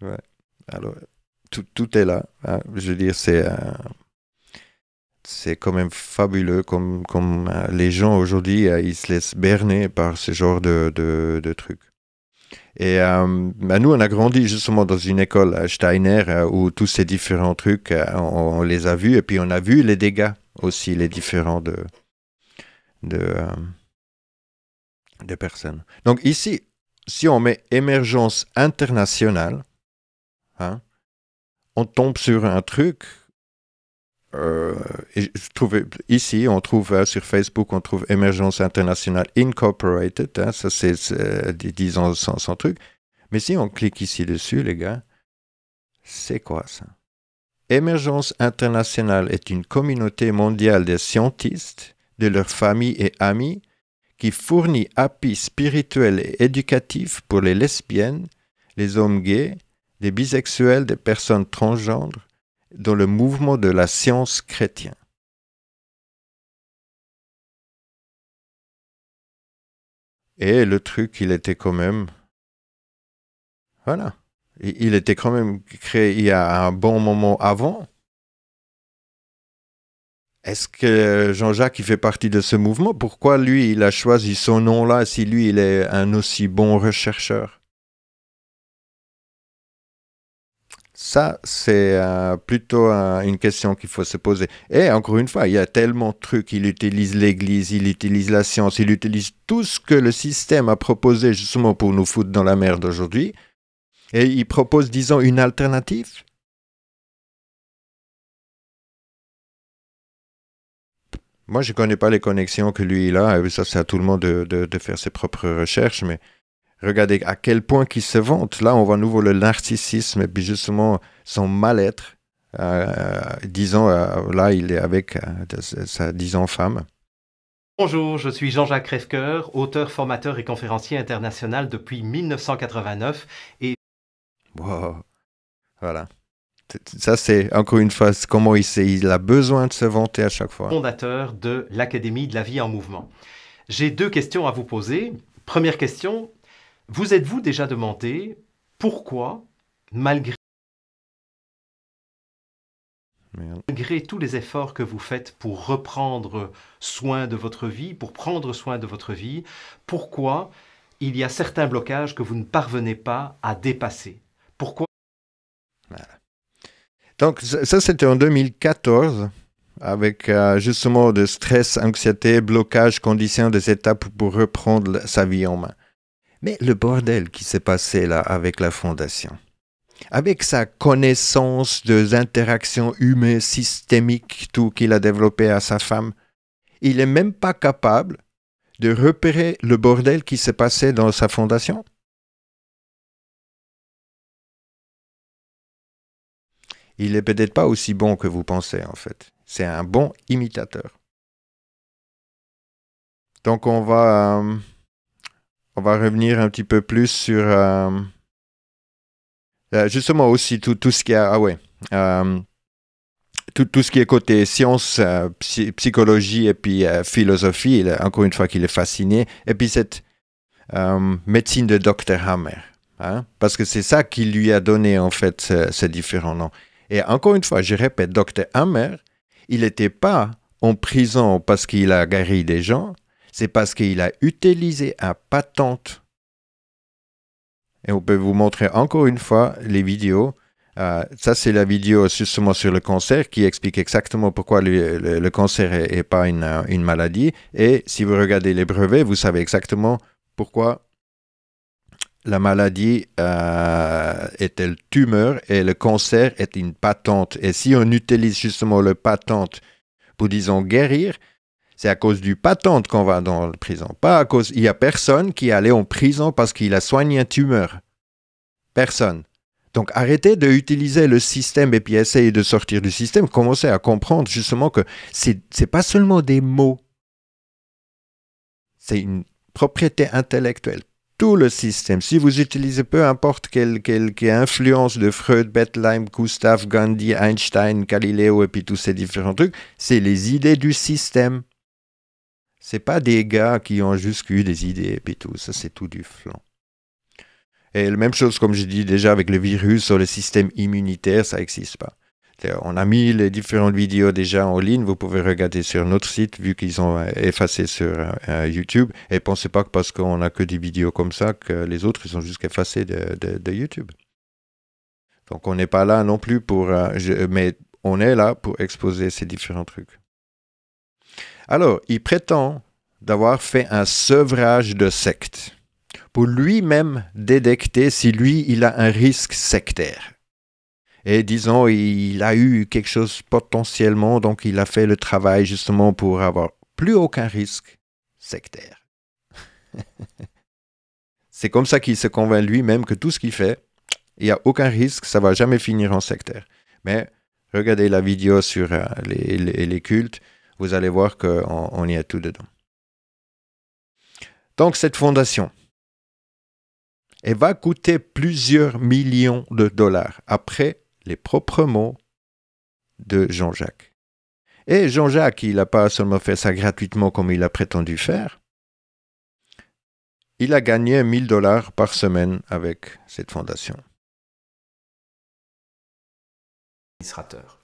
Ouais. Alors, tout est là. Je veux dire, c'est quand même fabuleux comme les gens aujourd'hui, ils se laissent berner par ce genre de trucs. Et nous, on a grandi justement dans une école à Steiner où tous ces différents trucs, on les a vus et puis on a vu les dégâts aussi, les différents de personnes. Donc ici, si on met émergence internationale, on tombe sur un truc. Et je trouve ici, on trouve sur Facebook, on trouve Émergence Internationale Incorporated. Ça, c'est disons son truc. Mais si on clique ici dessus, les gars, c'est quoi ça? Émergence Internationale est une communauté mondiale de scientistes, de leurs familles et amis, qui fournit appui spirituel et éducatif pour les lesbiennes, les hommes gays, les bisexuels, des personnes transgenres, dans le mouvement de la science chrétienne. Et le truc, il était quand même... Voilà. Il était quand même créé il y a un bon moment avant. Est-ce que Jean-Jacques, il fait partie de ce mouvement? Pourquoi lui, il a choisi son nom-là si lui, il est un aussi bon rechercheur? Ça, c'est plutôt une question qu'il faut se poser. Et encore une fois, il y a tellement de trucs. Il utilise l'Église, il utilise la science, il utilise tout ce que le système a proposé justement pour nous foutre dans la merde aujourd'hui. Et il propose, disons, une alternative. Moi, je ne connais pas les connexions que lui, il a. Ça, c'est à tout le monde de faire ses propres recherches. Mais regardez à quel point qu'il se vante. Là, on voit à nouveau le narcissisme et puis justement son mal-être. Disons, là, il est avec sa, disons, femme. Bonjour, je suis Jean-Jacques Crèvecoeur, auteur, formateur et conférencier international depuis 1989. Et... Wow. Voilà. Ça, c'est, encore une fois, comment il a besoin de se vanter à chaque fois. Fondateur de l'Académie de la vie en mouvement. J'ai 2 questions à vous poser. Première question, vous êtes-vous déjà demandé pourquoi, malgré tous les efforts que vous faites pour reprendre soin de votre vie, pour prendre soin de votre vie, pourquoi il y a certains blocages que vous ne parvenez pas à dépasser? Pourquoi? Voilà. Donc, ça, c'était en 2014, avec justement de stress, anxiété, blocage, conditions, des étapes pour reprendre sa vie en main. Mais le bordel qui s'est passé là avec la fondation, avec sa connaissance des interactions humaines systémiques, tout qu'il a développé à sa femme, il n'est même pas capable de repérer le bordel qui s'est passé dans sa fondation. Il n'est peut-être pas aussi bon que vous pensez, en fait. C'est un bon imitateur. Donc, on va revenir un petit peu plus sur... justement aussi tout ce qu'il y a... tout ce qui est côté science, psychologie et puis philosophie, encore une fois qu'il est fasciné. Et puis cette médecine de Dr Hammer, hein, parce que c'est ça qui lui a donné en fait ces différents noms. Et encore une fois, je répète, Dr Hammer, il n'était pas en prison parce qu'il a guéri des gens, c'est parce qu'il a utilisé un patente. Et on peut vous montrer encore une fois les vidéos. Ça, c'est la vidéo justement sur le cancer qui explique exactement pourquoi le cancer n'est pas une maladie. Et si vous regardez les brevets, vous savez exactement pourquoi la maladie est une tumeur et le cancer est une patente. Et si on utilise justement le patente pour, disons, guérir, c'est à cause du patente qu'on va dans la prison. Pas à cause... Il n'y a personne qui est allé en prison parce qu'il a soigné une tumeur. Personne. Donc arrêtez d'utiliser le système et puis essayez de sortir du système. Commencez à comprendre justement que c'est pas seulement des mots. C'est une propriété intellectuelle. Tout le système. Si vous utilisez peu importe quelle influence de Freud, Bettelheim, Gustav, Gandhi, Einstein, Galileo et puis tous ces différents trucs, c'est les idées du système. C'est pas des gars qui ont juste eu des idées et puis tout. Ça, c'est tout du flan. Et la même chose, comme je dis déjà, avec le virus ou le système immunitaire, ça n'existe pas. On a mis les différentes vidéos déjà en ligne. Vous pouvez regarder sur notre site, vu qu'ils ont effacé sur YouTube. Et pensez pas que parce qu'on n'a que des vidéos comme ça, que les autres, ils ont juste effacé de YouTube. Donc, on n'est pas là non plus pour... mais on est là pour exposer ces différents trucs. Alors, il prétend d'avoir fait un sevrage de secte pour lui-même détecter si lui, il a un risque sectaire. Et disons, il a eu quelque chose potentiellement, donc il a fait le travail justement pour avoir plus aucun risque sectaire. C'est comme ça qu'il se convainc lui-même que tout ce qu'il fait, il n'y a aucun risque, ça ne va jamais finir en sectaire. Mais regardez la vidéo sur les cultes, vous allez voir qu'on y est tout dedans. Donc cette fondation, elle va coûter plusieurs millions de dollars, après les propres mots de Jean-Jacques. Et Jean-Jacques, il n'a pas seulement fait ça gratuitement comme il a prétendu faire, il a gagné 1 000 $ par semaine avec cette fondation. Administrateur.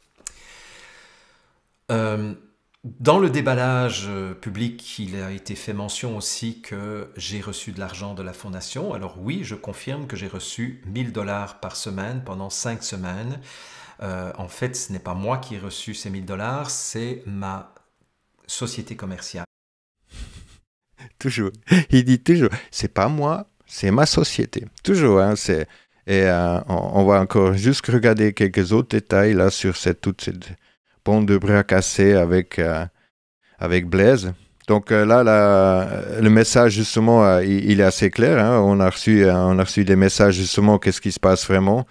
Dans le déballage public, il a été fait mention aussi que j'ai reçu de l'argent de la fondation. Alors oui, je confirme que j'ai reçu 1 000 $ par semaine pendant 5 semaines. En fait, ce n'est pas moi qui ai reçu ces 1 000 $, c'est ma société commerciale. Toujours. Il dit toujours, c'est pas moi, c'est ma société. Toujours, hein, on va encore juste regarder quelques autres détails là sur toute cette pont de bras cassé avec Blaise. Donc là, le message justement, il est assez clair. Hein. On a reçu des messages justement, qu'est-ce qui se passe vraiment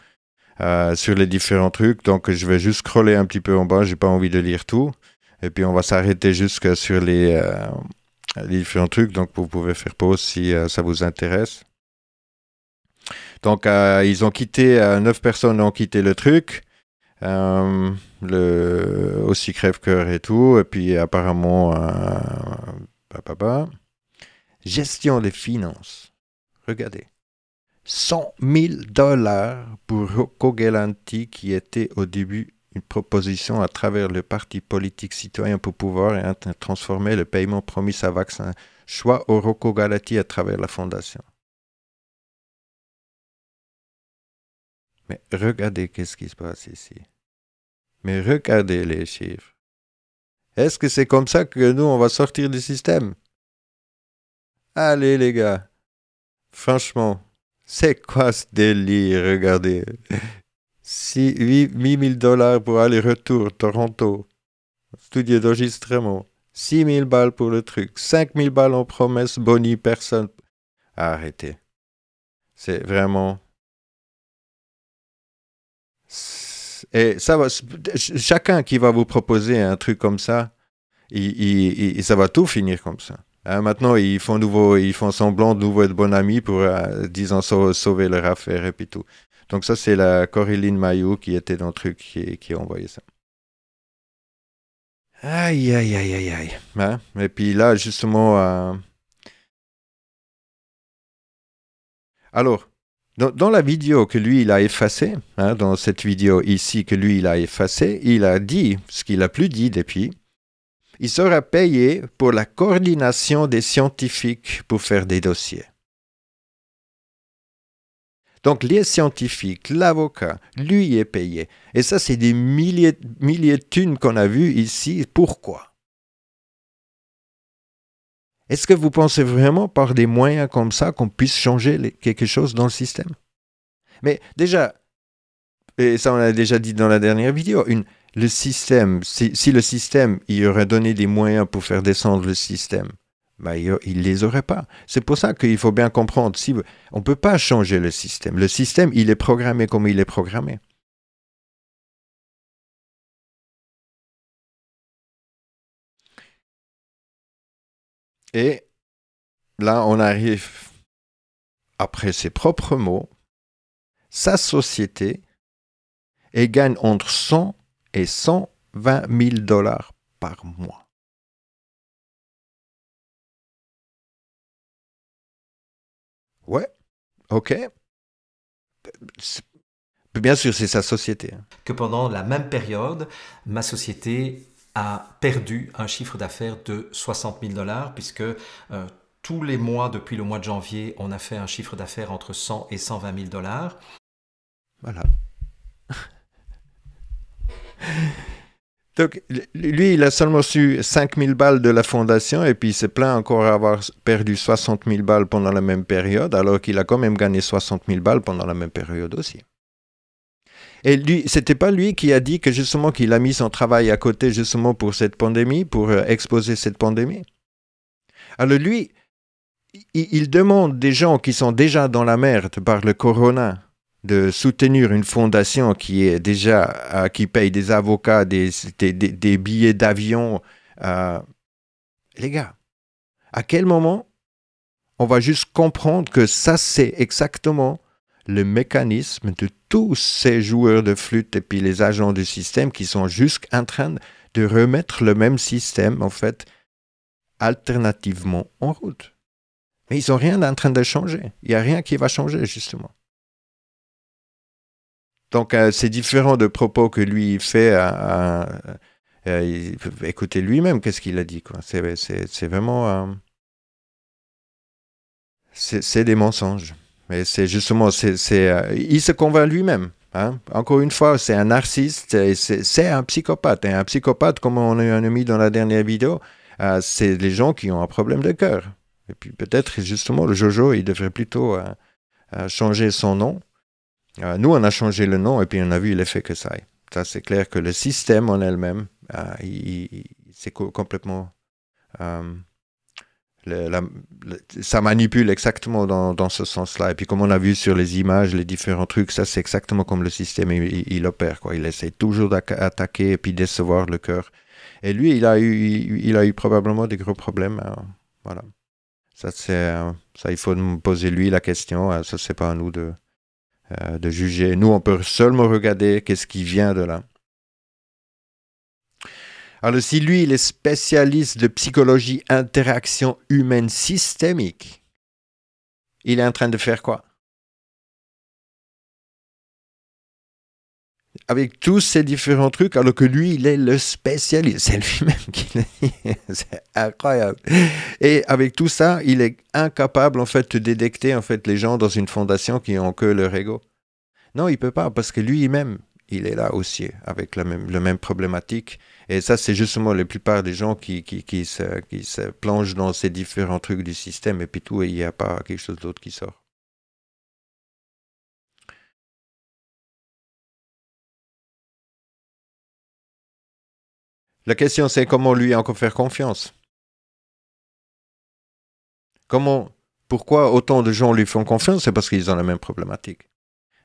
sur les différents trucs. Donc je vais juste scroller un petit peu en bas, j'ai pas envie de lire tout. Et puis on va s'arrêter jusque sur les différents trucs. Donc vous pouvez faire pause si ça vous intéresse. Donc ils ont quitté, 9 personnes ont quitté le truc. Aussi crève-cœur et tout, et puis apparemment gestion des finances, regardez, 100 000 $ pour Rocco Galanti, qui était au début une proposition à travers le parti politique citoyen pour pouvoir transformer le paiement promis à vaccin choix au Rocco Galanti à travers la fondation. Mais regardez qu'est-ce qui se passe ici. Mais regardez les chiffres. Est-ce que c'est comme ça que nous, on va sortir du système? Allez les gars. Franchement, c'est quoi ce délire? Regardez. 8 000 $ pour aller-retour Toronto. Studio d'enregistrement. 6 000 balles pour le truc. 5 000 balles en promesse, boni, personne. Arrêtez. C'est vraiment... Et ça va, chacun qui va vous proposer un truc comme ça, ça va tout finir comme ça. Hein, maintenant, ils font semblant de nouveau être bons amis pour, disons, sauver leur affaire et puis tout. Donc ça, c'est la Corinne Mayou qui était dans le truc qui a envoyé ça. Aïe, aïe, aïe, aïe, aïe. Hein? Et puis là, justement, alors, dans la vidéo que lui, il a effacée, hein, dans cette vidéo ici que lui, il a effacée, il a dit ce qu'il a plus dit depuis. Il sera payé pour la coordination des scientifiques pour faire des dossiers. Donc, les scientifiques, l'avocat, lui est payé. Et ça, c'est des milliers de thunes qu'on a vues ici. Pourquoi? Est-ce que vous pensez vraiment par des moyens comme ça qu'on puisse changer quelque chose dans le système? Mais déjà, et ça on l'a déjà dit dans la dernière vidéo, le système, si le système il aurait donné des moyens pour faire descendre le système, ben, il ne les aurait pas. C'est pour ça qu'il faut bien comprendre, on ne peut pas changer le système. Le système, il est programmé comme il est programmé. Et là, on arrive, après ses propres mots, sa société, et gagne entre 100 et 120 000 dollars par mois. Ouais, ok. Bien sûr, c'est sa société. Que pendant la même période, ma société a perdu un chiffre d'affaires de 60 000 dollars, puisque tous les mois, depuis le mois de janvier, on a fait un chiffre d'affaires entre 100 et 120 000 dollars. Voilà. Donc, lui, il a seulement su 5 000 balles de la fondation et puis il se plaint encore d'avoir perdu 60 000 balles pendant la même période, alors qu'il a quand même gagné 60 000 balles pendant la même période aussi. Et lui, c'était pas lui qui a dit que justement qu'il a mis son travail à côté justement pour cette pandémie, pour exposer cette pandémie. Alors lui, il demande des gens qui sont déjà dans la merde par le corona de soutenir une fondation qui est déjà qui paye des avocats, des billets d'avion. Les gars, à quel moment on va juste comprendre que ça, c'est exactement le mécanisme de tous ces joueurs de flûte et puis les agents du système qui sont juste en train de remettre le même système, en fait, alternativement en route. Mais ils n'ont rien en train de changer. Il n'y a rien qui va changer, justement. Donc, c'est différent de propos que lui fait. Écoutez lui-même, qu'est-ce qu'il a dit, quoi. C'est vraiment... c'est des mensonges. Mais c'est justement... il se convainc lui-même. Hein? Encore une fois, c'est un narcissiste, c'est un psychopathe. Et un psychopathe, comme on a mis dans la dernière vidéo, c'est les gens qui ont un problème de cœur. Et puis peut-être, justement, le Jojo, il devrait plutôt changer son nom. Nous, on a changé le nom et puis on a vu l'effet que ça a. Ça, c'est clair que le système en elle-même, c'est complètement... ça manipule exactement dans ce sens-là. Et puis comme on a vu sur les images, les différents trucs, ça c'est exactement comme le système il opère, quoi. Il essaie toujours d'attaquer et puis décevoir le cœur. Et lui, il a eu probablement des gros problèmes. Voilà. Ça, il faut me poser lui la question. Ça, c'est pas à nous de juger. Nous, on peut seulement regarder qu'est-ce qui vient de là. Alors, si lui, il est spécialiste de psychologie interaction humaine systémique, il est en train de faire quoi? Avec tous ces différents trucs, alors que lui, il est le spécialiste. C'est lui-même qui l'a dit. C'est incroyable. Et avec tout ça, il est incapable, en fait, de détecter, en fait, les gens dans une fondation qui ont que leur ego. Non, il ne peut pas, parce que lui-même, il est là aussi, avec la même problématique. Et ça, c'est justement la plupart des gens qui se plongent dans ces différents trucs du système, et puis tout, et il n'y a pas quelque chose d'autre qui sort. La question, c'est comment lui encore faire confiance. Pourquoi autant de gens lui font confiance? C'est parce qu'ils ont la même problématique.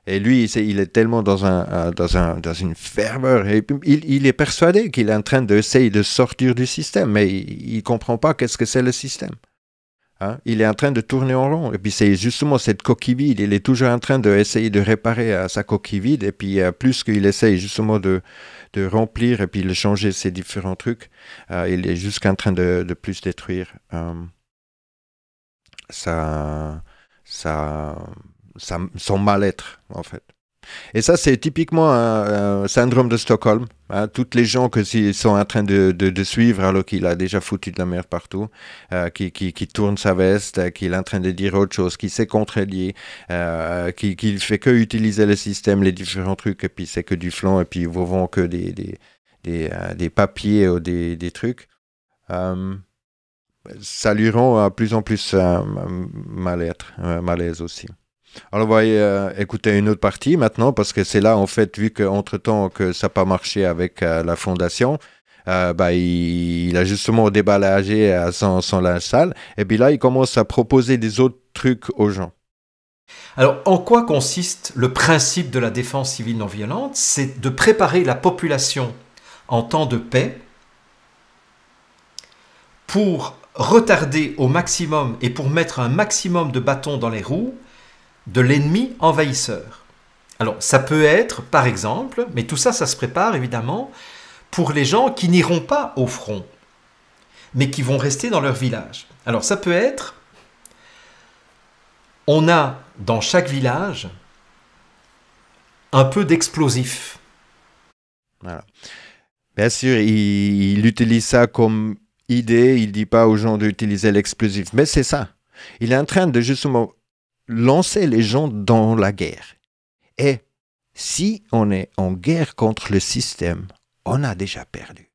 Et lui, il est tellement dans une ferveur. Et il est persuadé qu'il est en train d'essayer de sortir du système, mais il ne comprend pas qu'est-ce que c'est le système. Hein? Il est en train de tourner en rond. Et puis c'est justement cette coquille vide. Il est toujours en train d'essayer de réparer sa coquille vide. Et puis plus qu'il essaye justement de remplir et puis de changer ces différents trucs, il est juste en train de plus détruire son mal-être, en fait. Et ça, c'est typiquement un syndrome de Stockholm. Hein, toutes les gens qui sont en train de suivre alors qu'il a déjà foutu de la merde partout, qui tourne sa veste, qu'il est en train de dire autre chose, qui s'est contrelié, qui fait que utiliser le système, les différents trucs, et puis c'est que du flanc, et puis ils vous vendent que des papiers ou des trucs. Ça lui rend de plus en plus malaise aussi. Alors, on va écouter une autre partie maintenant, parce que c'est là, en fait, vu qu'entre-temps, que ça n'a pas marché avec la fondation, il a justement déballagé son linge sale. Et puis là, il commence à proposer des autres trucs aux gens. Alors, en quoi consiste le principe de la défense civile non violente? C'est de préparer la population en temps de paix pour retarder au maximum et pour mettre un maximum de bâtons dans les roues de l'ennemi envahisseur. Alors, ça peut être, par exemple, mais tout ça, ça se prépare évidemment pour les gens qui n'iront pas au front, mais qui vont rester dans leur village. Alors, ça peut être, on a dans chaque village un peu d'explosifs. Voilà. Bien sûr, il utilise ça comme idée, il ne dit pas aux gens d'utiliser l'explosif, mais c'est ça. Il est en train de justement lancer les gens dans la guerre. Et si on est en guerre contre le système, on a déjà perdu.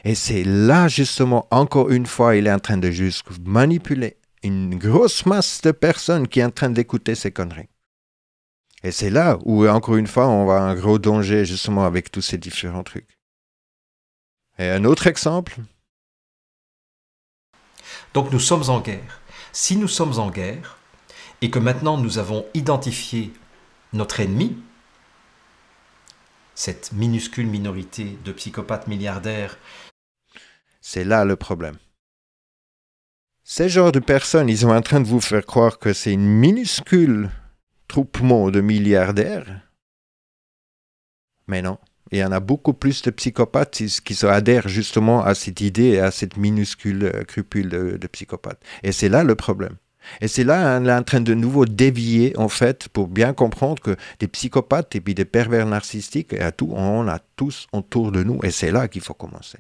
Et c'est là, justement, encore une fois, il est en train de juste manipuler une grosse masse de personnes qui est en train d'écouter ces conneries. Et c'est là où, encore une fois, on va à un gros danger, justement, avec tous ces différents trucs. Et un autre exemple. Donc nous sommes en guerre. Si nous sommes en guerre, et que maintenant nous avons identifié notre ennemi, cette minuscule minorité de psychopathes milliardaires. C'est là le problème. Ces genres de personnes, ils sont en train de vous faire croire que c'est une minuscule troupement de milliardaires. Mais non, il y en a beaucoup plus de psychopathes qui adhèrent justement à cette idée et à cette minuscule crupule de psychopathes. Et c'est là le problème. Et c'est là, on est en train de nouveau dévier, en fait, pour bien comprendre que des psychopathes et puis des pervers narcissiques, on a tous autour de nous. Et c'est là qu'il faut commencer.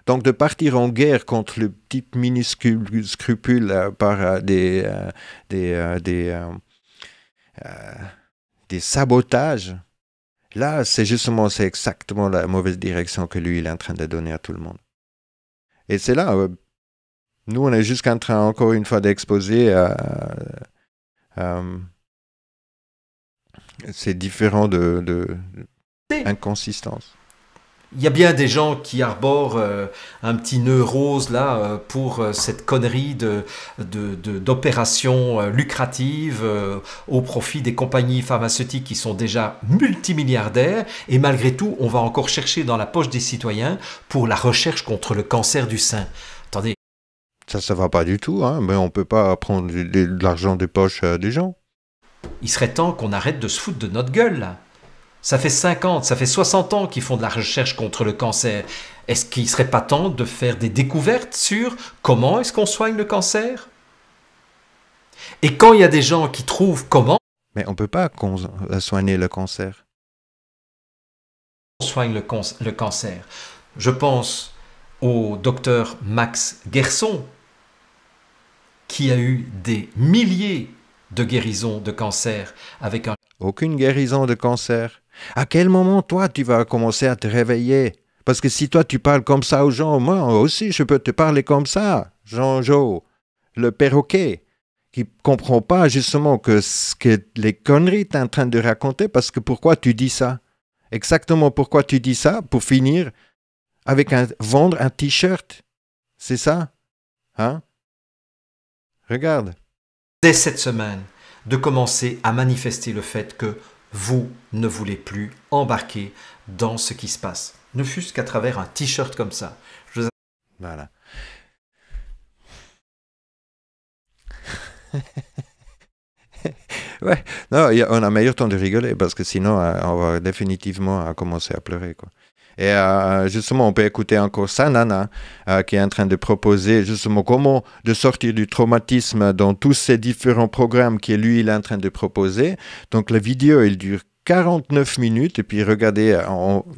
Donc, de partir en guerre contre le petit minuscule scrupule par des sabotages, là, c'est exactement la mauvaise direction que lui, il est en train de donner à tout le monde. Et c'est là... nous, on est juste en train, encore une fois, d'exposer ces différents inconsistances. Il y a bien des gens qui arborent un petit nœud rose là pour cette connerie d'opérations lucratives au profit des compagnies pharmaceutiques qui sont déjà multimilliardaires, et malgré tout, on va encore chercher dans la poche des citoyens pour la recherche contre le cancer du sein. Attendez. Ça ne va pas du tout, hein, mais on ne peut pas prendre de l'argent des poches des gens. Il serait temps qu'on arrête de se foutre de notre gueule, là. Ça fait 50, ça fait 60 ans qu'ils font de la recherche contre le cancer. Est-ce qu'il ne serait pas temps de faire des découvertes sur comment est-ce qu'on soigne le cancer? Et quand il y a des gens qui trouvent comment... Mais on ne peut pas soigner le cancer. On soigne le cancer. Je pense au docteur Max Gerson, qui a eu des milliers de guérisons de cancer avec un... Aucune guérison de cancer. À quel moment, toi, tu vas commencer à te réveiller? Parce que si toi, tu parles comme ça aux gens, moi aussi, je peux te parler comme ça. Jean-Jo, le perroquet, qui ne comprend pas justement que les conneries que tu es en train de raconter, parce que pourquoi tu dis ça? Exactement pourquoi tu dis ça? Pour finir avec vendre un t-shirt. C'est ça? Hein? Regarde. Dès cette semaine, de commencer à manifester le fait que vous ne voulez plus embarquer dans ce qui se passe. Ne fût-ce qu'à travers un t-shirt comme ça. Voilà. Ouais, non, on a meilleur temps de rigoler parce que sinon, on va définitivement commencer à pleurer, quoi. Et justement, on peut écouter encore Sanana qui est en train de proposer justement comment de sortir du traumatisme dans tous ces différents programmes qu'il lui, il est en train de proposer. Donc la vidéo, elle dure 49 minutes et puis regardez,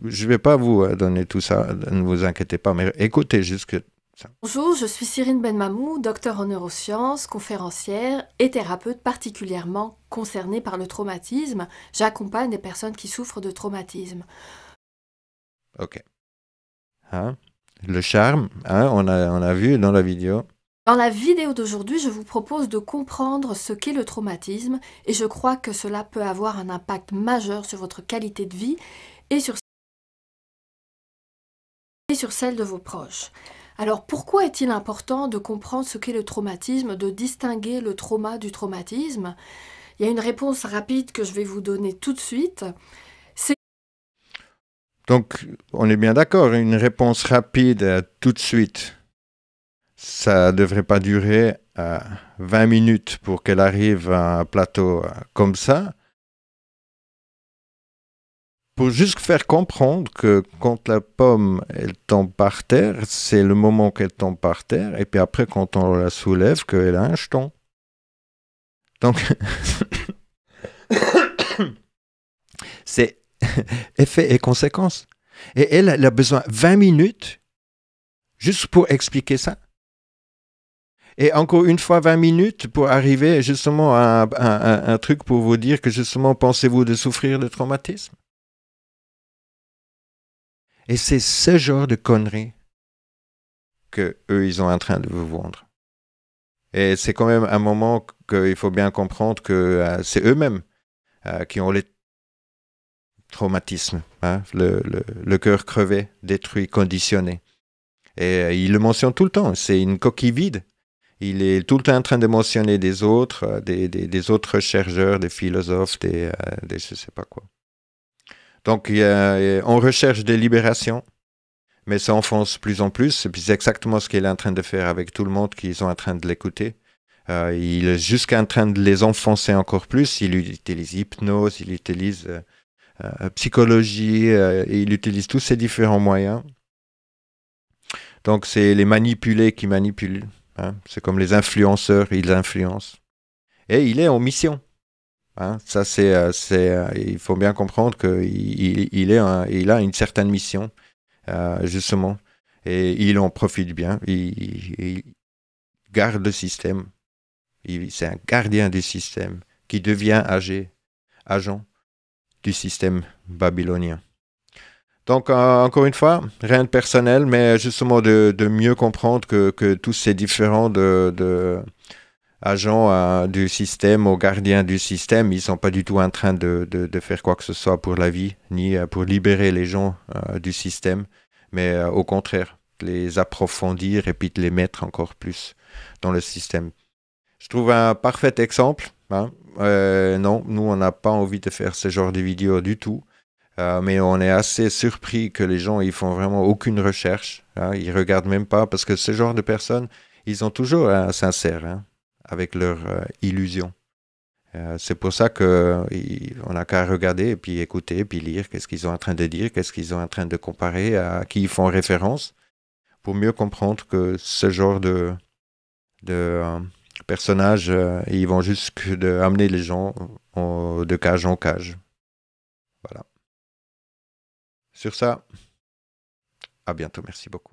je ne vais pas vous donner tout ça, ne vous inquiétez pas, mais écoutez jusque ça. Bonjour, je suis Cyrine Benmamou, docteur en neurosciences, conférencière et thérapeute particulièrement concernée par le traumatisme. J'accompagne des personnes qui souffrent de traumatisme. Ok. Hein? Le charme, hein, on a vu dans la vidéo. Dans la vidéo d'aujourd'hui, je vous propose de comprendre ce qu'est le traumatisme et je crois que cela peut avoir un impact majeur sur votre qualité de vie et sur celle de vos proches. Alors pourquoi est-il important de comprendre ce qu'est le traumatisme, de distinguer le trauma du traumatisme? Il y a une réponse rapide que je vais vous donner tout de suite. Donc, on est bien d'accord, une réponse rapide tout de suite. Ça ne devrait pas durer 20 minutes pour qu'elle arrive à un plateau comme ça. Pour juste faire comprendre que quand la pomme elle tombe par terre, c'est le moment qu'elle tombe par terre, et puis après quand on la soulève, qu'elle a un jeton. Donc, c'est effet et conséquence. Et elle a besoin de 20 minutes juste pour expliquer ça. Et encore une fois, 20 minutes pour arriver justement à un truc pour vous dire que justement, pensez-vous de souffrir de traumatisme? Et c'est ce genre de conneries que eux ils sont en train de vous vendre. Et c'est quand même un moment qu'il faut bien comprendre que c'est eux-mêmes qui ont les traumatismes, hein, le cœur crevé, détruit, conditionné. Et il le mentionne tout le temps, c'est une coquille vide. Il est tout le temps en train de mentionner des autres, des autres chercheurs, des philosophes, des je ne sais pas quoi. Donc, on recherche des libérations, mais ça enfonce plus en plus. Et puis, c'est exactement ce qu'il est en train de faire avec tout le monde qui sont en train de l'écouter. Il est jusqu'en train de les enfoncer encore plus. Il utilise hypnose, il utilise psychologie, il utilise tous ces différents moyens. Donc, c'est les manipulés qui manipulent. Hein. C'est comme les influenceurs, ils influencent. Et il est en mission. Hein. Ça, il faut bien comprendre qu'il a une certaine mission, justement. Et il en profite bien. Il garde le système. C'est un gardien du système qui devient agent du système babylonien. Donc, encore une fois, rien de personnel, mais justement de mieux comprendre que tous ces différents agents du système ou gardiens du système, ils ne sont pas du tout en train de faire quoi que ce soit pour la vie, ni pour libérer les gens du système, mais au contraire, les approfondir et puis de les mettre encore plus dans le système. Je trouve un parfait exemple. Hein. Non, nous, on n'a pas envie de faire ce genre de vidéo du tout. Mais on est assez surpris que les gens ils font vraiment aucune recherche. Hein, ils regardent même pas parce que ce genre de personnes, ils sont toujours sincères hein, avec leurs illusions. C'est pour ça qu'on n'a qu'à regarder et puis écouter et puis lire qu'est-ce qu'ils sont en train de dire, qu'est-ce qu'ils sont en train de comparer, à qui ils font référence, pour mieux comprendre que ce genre de personnages, ils vont juste amener les gens de cage en cage. Voilà. Sur ça, à bientôt, merci beaucoup.